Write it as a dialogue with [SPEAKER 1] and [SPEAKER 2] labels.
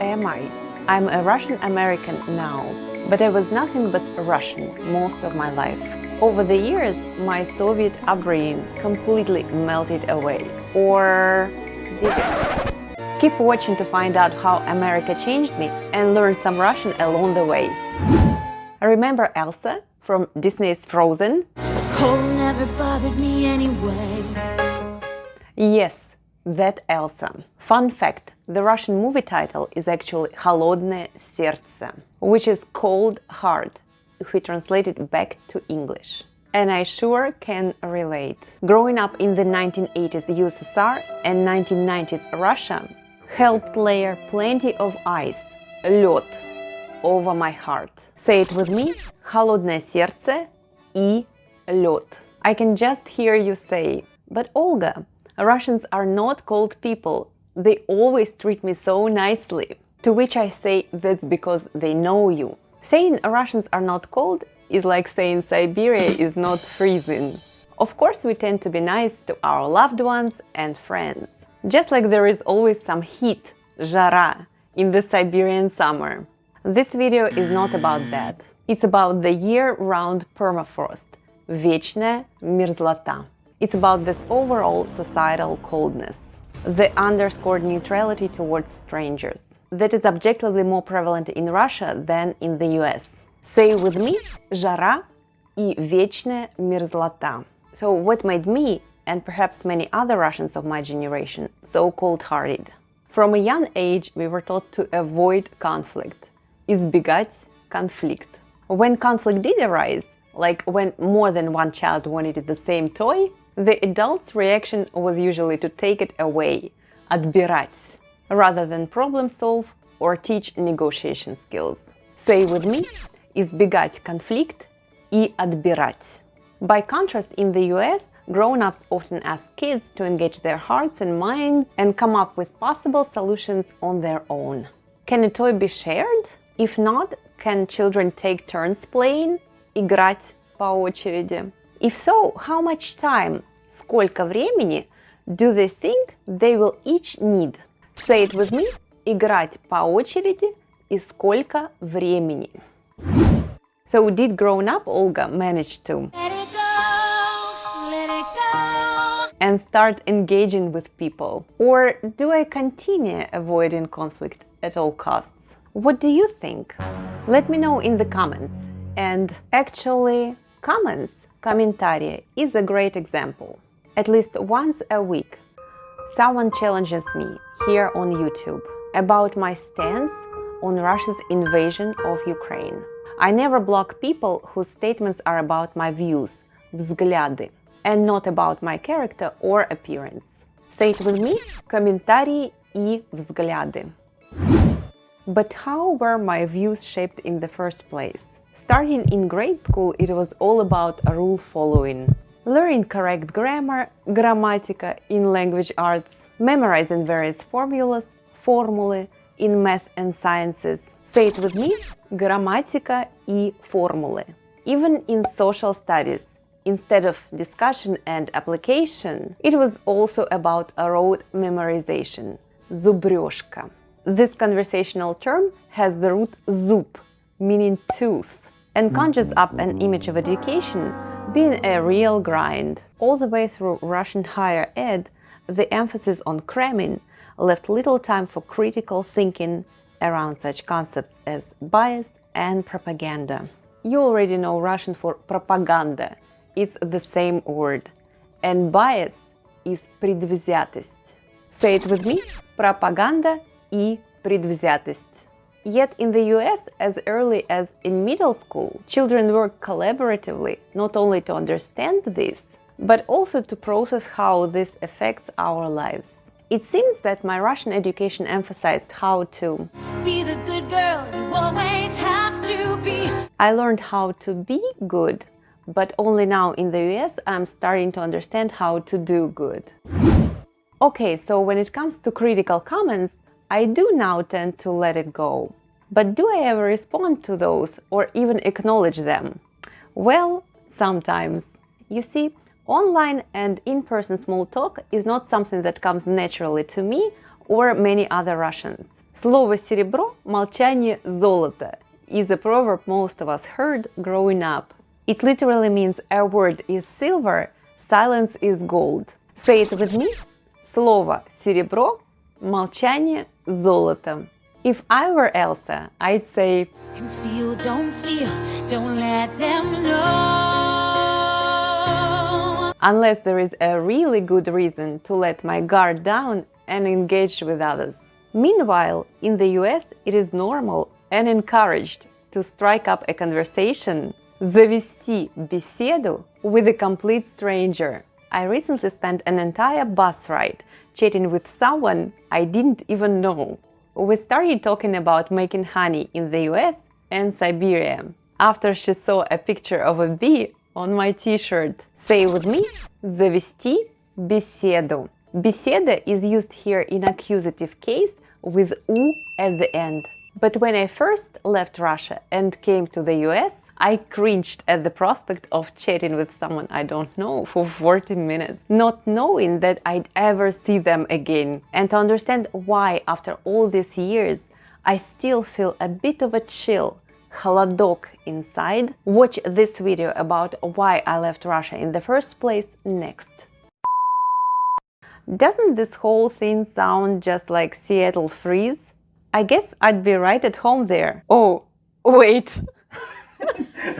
[SPEAKER 1] am I? I'm a Russian American now, but I was nothing but Russian most of my life. Over the years, my Soviet upbringing completely melted away. Or did it? Keep watching to find out how America changed me and learn some Russian along the way. Remember Elsa from Disney's Frozen?
[SPEAKER 2] Cold never bothered me anyway.
[SPEAKER 1] Yes, that Elsa. Fun fact, the Russian movie title is actually Холодное сердце, which is cold heart, if we translate it back to English. And I sure can relate. Growing up in the 1980s USSR and 1990s Russia helped layer plenty of ice, лед, over my heart. Say it with me, холодное сердце и лед. I can just hear you say, but Olga, Russians are not cold people. They always treat me so nicely. To which I say that's because they know you. Saying Russians are not cold is like saying Siberia is not freezing. Of course, we tend to be nice to our loved ones and friends. Just like there is always some heat, жара, in the Siberian summer. This video is not about that. It's about the year-round permafrost, вечная мерзлота. It's about this overall societal coldness, the underscored neutrality towards strangers, that is objectively more prevalent in Russia than in the US. Say with me, жара и вечная мерзлота. So what made me, and perhaps many other Russians of my generation, so cold-hearted? From a young age, we were taught to avoid conflict, избегать конфликт. When conflict did arise, like when more than one child wanted the same toy, the adult's reaction was usually to take it away, отбирать, rather than problem solve or teach negotiation skills. Say with me, избегать конфликт и отбирать. By contrast, in the US, grown-ups often ask kids to engage their hearts and minds and come up with possible solutions on their own. Can a toy be shared? If not, can children take turns playing, играть по очереди? If so, how much time, сколько времени, do they think they will each need? Say it with me, играть по очереди и сколько времени. So did grown-up Olga manage to
[SPEAKER 2] Let it go,
[SPEAKER 1] and start engaging with people? Or do I continue avoiding conflict at all costs? What do you think? Let me know in the comments. And actually, comments, комментарии, is a great example. At least once a week, someone challenges me here on YouTube about my stance on Russia's invasion of Ukraine. I never block people whose statements are about my views, взгляды, and not about my character or appearance. Say it with me, комментарии и взгляды. But how were my views shaped in the first place? Starting in grade school, it was all about rule following. Learning correct grammar, грамматика in language arts, memorizing various formulas, формулы in math and sciences. Say it with me, грамматика и формулы. Even in social studies, instead of discussion and application, it was also about a rote memorization, зубрежка. This conversational term has the root zub, meaning tooth, and conjures up an image of education being a real grind. All the way through Russian higher ed, the emphasis on cramming left little time for critical thinking around such concepts as bias and propaganda. You already know Russian for propaganda. It's the same word. And bias is предвзятость. Say it with me, пропаганда и предвзятость. Yet in the US, as early as in middle school, children work collaboratively not only to understand this, but also to process how this affects our lives. It seems that my Russian education emphasized how to
[SPEAKER 2] be the good girl you always have to be.
[SPEAKER 1] I learned how to be good, but only now in the US I'm starting to understand how to do good. Okay, so when it comes to critical comments, I do now tend to let it go. But do I ever respond to those or even acknowledge them? Well, sometimes. You see, online and in-person small talk is not something that comes naturally to me or many other Russians. Слово «серебро» – молчание золото is a proverb most of us heard growing up. It literally means a word is silver, silence is gold. Say it with me. Слово «серебро» – молчание золото. If I were Elsa, I'd say
[SPEAKER 2] Conceal, don't feel, don't let them know.
[SPEAKER 1] unless there is a really good reason to let my guard down and engage with others. Meanwhile, in the US, it is normal and encouraged to strike up a conversation, завести беседу with a complete stranger. I recently spent an entire bus ride chatting with someone I didn't even know. We started talking about making honey in the US and Siberia. After she saw a picture of a bee on my t-shirt. Say with me, завести беседу. Беседа is used here in accusative case with u at the end. But when I first left Russia and came to the US, I cringed at the prospect of chatting with someone I don't know for 40 minutes, not knowing that I'd ever see them again. And to understand why after all these years, I still feel a bit of a chill, холодок inside, watch this video about why I left Russia in the first place next. Doesn't this whole thing sound just like Seattle freeze? I guess I'd be right at home there. Oh, wait.